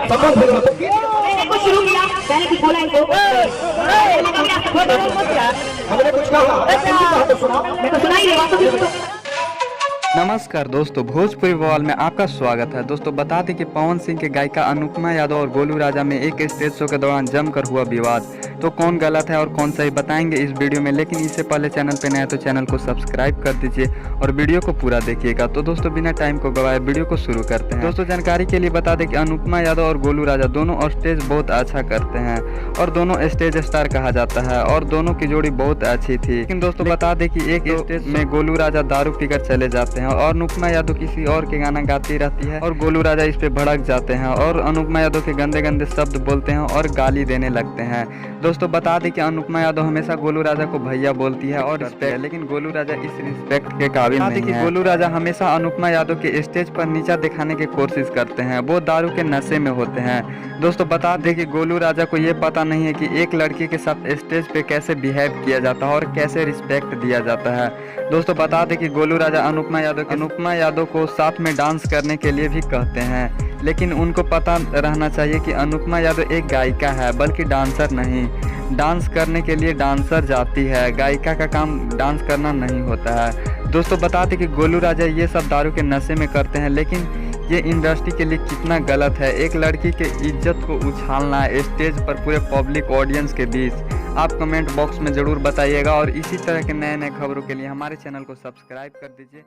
शुरू किया मैंने कुछ बोला इनको हमने कुछ कहा तो सुना। मैं तो सुना ही नहीं। नमस्कार दोस्तों, भोजपुरी बवाल में आपका स्वागत है। दोस्तों बता दें कि पवन सिंह के गायिका अनुपमा यादव और गोलू राजा में एक स्टेज शो के दौरान जमकर हुआ विवाद। तो कौन गलत है और कौन सही बताएंगे इस वीडियो में, लेकिन इससे पहले चैनल पे नया तो चैनल को सब्सक्राइब कर दीजिए और वीडियो को पूरा देखिएगा। तो दोस्तों बिना टाइम को गवाए वीडियो को शुरू करते हैं। दोस्तों जानकारी के लिए बता दें कि अनुपमा यादव और गोलू राजा दोनों स्टेज बहुत अच्छा करते हैं और दोनों स्टेज स्टार कहा जाता है और दोनों की जोड़ी बहुत अच्छी थी। लेकिन दोस्तों बता दें कि एक स्टेज में गोलू राजा दारू पीकर चले जाते हैं और अनुपमा यादव किसी और के गाना गाती रहती है और गोलू राजा इस पे भड़क जाते हैं और अनुपमा यादव के गंदे गंदे शब्द बोलते हैं और गाली देने लगते हैं। दोस्तों बता दें कि अनुपमा यादव हमेशा गोलू राजा को भैया बोलती है और रिस्पेक्ट, लेकिन गोलू राजा इस रिस्पेक्ट के काबिल नहीं है। गोलू राजा हमेशा अनुपमा यादव के स्टेज पर नीचा दिखाने की कोशिश करते हैं। वो दारू के नशे में होते हैं। दोस्तों बता दें कि गोलू राजा को ये पता नहीं है कि एक लड़की के साथ स्टेज पे कैसे बिहेव किया जाता है और कैसे रिस्पेक्ट दिया जाता है। दोस्तों बता दें कि गोलू राजा अनुपमा यादव को साथ में डांस करने के लिए भी कहते हैं, लेकिन उनको पता रहना चाहिए कि अनुपमा यादव एक गायिका है बल्कि डांसर नहीं। डांस करने के लिए डांसर जाती है, गायिका का काम डांस करना नहीं होता है। दोस्तों बता दें कि गोलू राजा ये सब दारू के नशे में करते हैं, लेकिन ये इंडस्ट्री के लिए कितना गलत है। एक लड़की के इज्जत को उछालना स्टेज पर पूरे पब्लिक ऑडियंस के बीच। आप कमेंट बॉक्स में ज़रूर बताइएगा और इसी तरह के नए नए खबरों के लिए हमारे चैनल को सब्सक्राइब कर दीजिए।